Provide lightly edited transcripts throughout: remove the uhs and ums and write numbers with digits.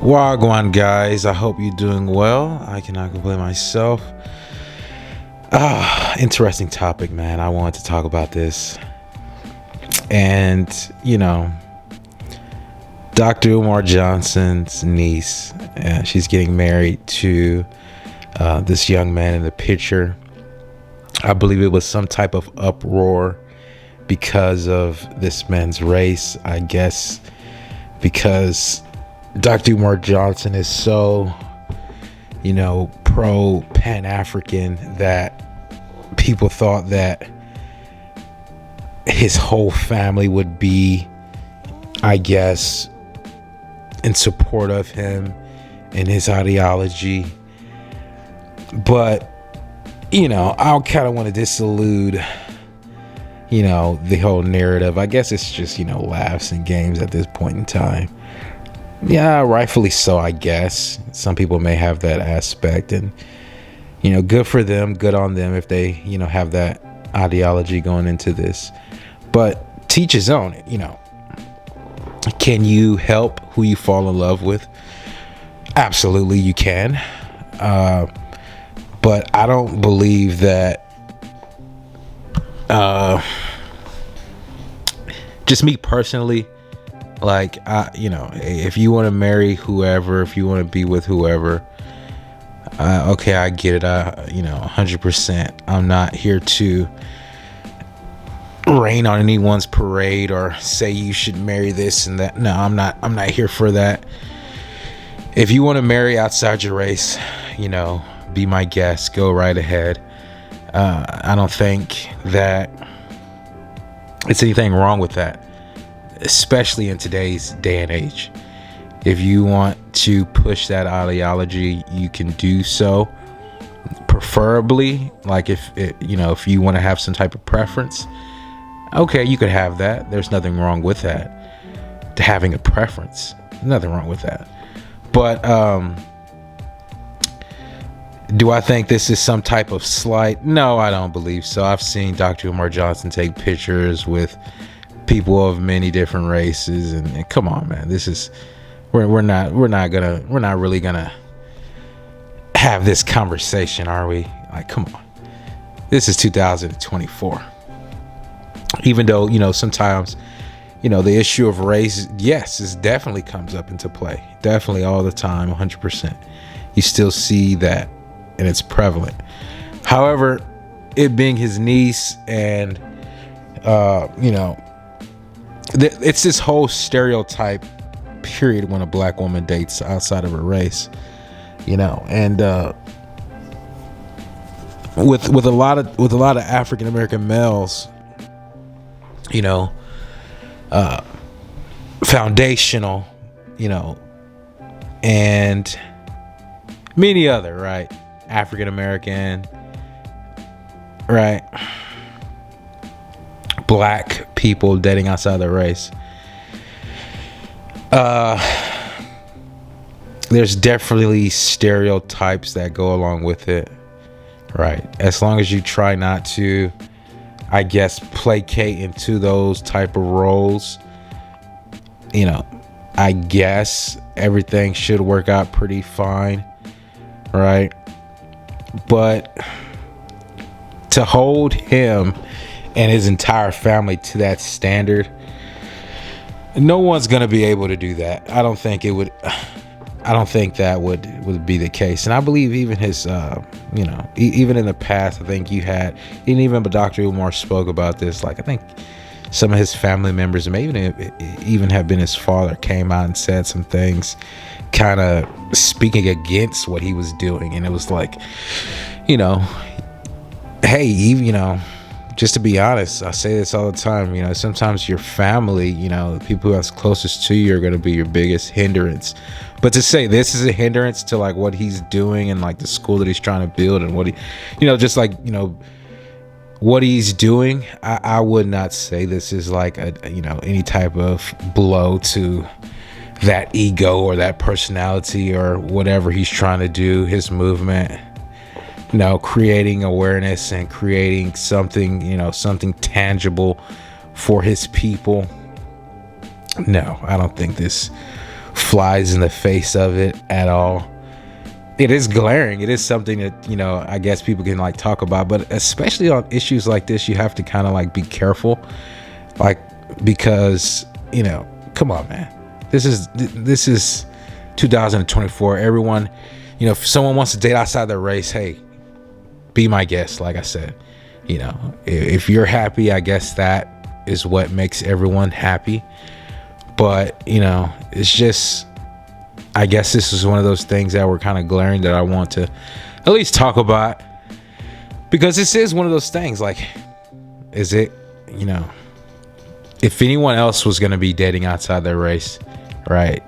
Wagwan guys, I hope you're doing well. I cannot complain myself. Interesting topic, man. I wanted to talk about this. And, Dr. Umar Johnson's niece, she's getting married to this young man in the picture. I believe it was some type of uproar because of this man's race, I guess, because Dr. Umar Johnson is so, pro Pan-African that people thought that his whole family would be, I guess, in support of him and his ideology. But, I kind of want to disillude, the whole narrative. I guess it's just, laughs and games at this point in time. Yeah, rightfully so, I guess. Some people may have that aspect, and, good for them, good on them if they, have that ideology going into this. But teach his own, Can you help who you fall in love with? Absolutely, you can. But I don't believe that, just me personally, like, if you want to marry whoever, if you want to be with whoever, okay, I get it. 100%. I'm not here to rain on anyone's parade or say you should marry this and that. No, I'm not here for that. If you want to marry outside your race, be my guest. Go right ahead. I don't think that it's anything wrong with that, especially in today's day and age. If you want to push that ideology, you can do so. Preferably, like if you want to have some type of preference, okay, you could have that. There's nothing wrong with that. To having a preference, nothing wrong with that. But do I think this is some type of slight? No, I don't believe so. I've seen Dr. Umar Johnson take pictures with people of many different races, and come on, man, this is we're not really gonna have this conversation, are we? Like, come on, this is 2024. Even though sometimes the issue of race, yes, this definitely comes up into play, definitely all the time, 100%. You still see that, and it's prevalent. However, it being his niece, and it's this whole stereotype period when a black woman dates outside of her race, and with a lot of African American males, foundational, and many other, right, African American, right, black people dating outside their race. There's definitely stereotypes that go along with it, right? As long as you try not to, I guess, placate into those type of roles, I guess everything should work out pretty fine, right? But to hold him and his entire family to that standard, no one's going to be able to do that. I don't think that would be the case. And I believe even his, even in the past, I think you had, and even Dr. Umar spoke about this, like, I think some of his family members, maybe even have been his father, came out and said some things kind of speaking against what he was doing. And it was like, hey, just to be honest, I say this all the time, sometimes your family, the people who are closest to you are going to be your biggest hindrance. But to say this is a hindrance to like what he's doing and like the school that he's trying to build and what he, what he's doing, I would not say this is like any type of blow to that ego or that personality or whatever he's trying to do, his movement. Creating awareness and creating something, something tangible for his people. No, I don't think this flies in the face of it at all. It is glaring. It is something that, you know, I guess people can like talk about, but especially on issues like this, you have to kind of like be careful, like, because, you know, come on, man, this is 2024. Everyone, you know, if someone wants to date outside their race, hey, be my guest. Like I said, you know, if you're happy, I guess that is what makes everyone happy. But, you know, it's just, I guess this is one of those things that were kind of glaring that I want to at least talk about, because this is one of those things, like, is it, you know, if anyone else was going to be dating outside their race, right,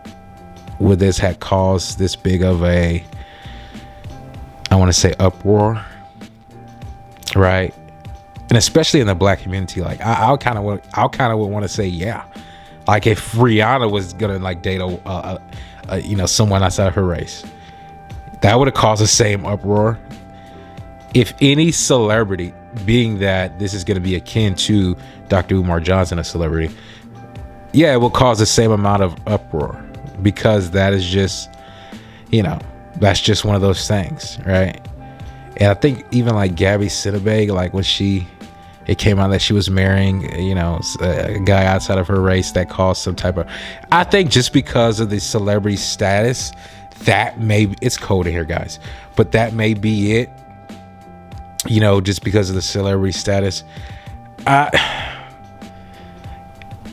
would this have caused this big of a, I want to say, uproar, right? And especially in the black community, like, I kind of would want to say, yeah, like if Rihanna was gonna like date you know, someone outside of her race, that would have caused the same uproar. If any celebrity, being that this is going to be akin to Dr. Umar Johnson, a celebrity, yeah, it will cause the same amount of uproar, because that is just, you know, that's just one of those things, right? And I think even like Gabby Sidibe, like when it came out that she was marrying, you know, a guy outside of her race, that caused some type of, I think just because of the celebrity status, that may, it's cold in here, guys, but that may be it, you know, just because of the celebrity status. I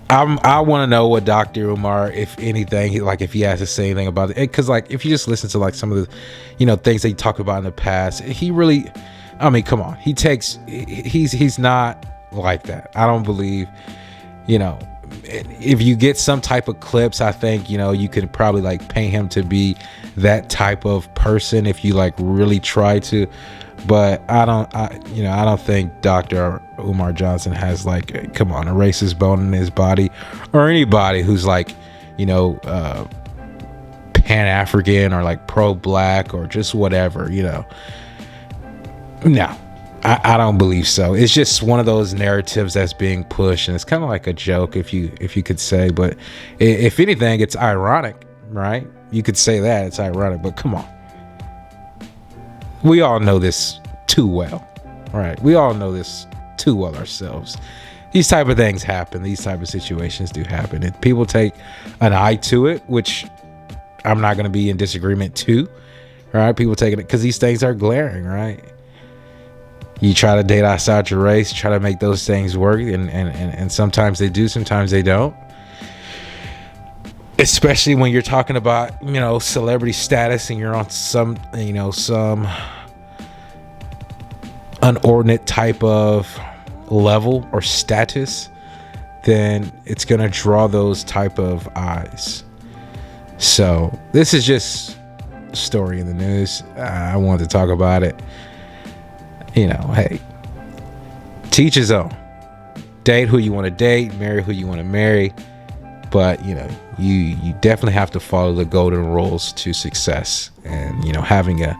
want to know what Dr. Umar, if anything, like if he has to say anything about it, because like if you just listen to like some of the, you know, things that he talked about in the past, he really, I mean, come on, he's not like that. I don't believe, you know, if you get some type of clips, I think, you know, you could probably like paint him to be that type of person if you like really try to. But I don't think Dr. Umar Johnson has like, come on, a racist bone in his body, or anybody who's like, you know, Pan-African or like pro-black or just whatever, you know. No, I don't believe so. It's just one of those narratives that's being pushed, and it's kind of like a joke, if you could say. But if anything, it's ironic, right? You could say that it's ironic, but come on. We all know this too well, right? We all know this too well ourselves. These type of things happen. These type of situations do happen, and people take an eye to it, which I'm not going to be in disagreement to, right? People take it because these things are glaring, right? You try to date outside your race, try to make those things work, and sometimes they do, sometimes they don't. Especially when you're talking about, you know, celebrity status and you're on some, you know, some unordinate type of level or status, then it's going to draw those type of eyes. So this is just a story in the news. I wanted to talk about it. You know, hey, teach his own. Date who you want to date, marry who you want to marry. But, you know, you definitely have to follow the golden rules to success and, you know, having a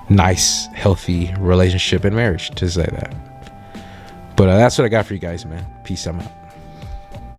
nice, healthy relationship and marriage, to say that. But that's what I got for you guys, man. Peace. I'm out.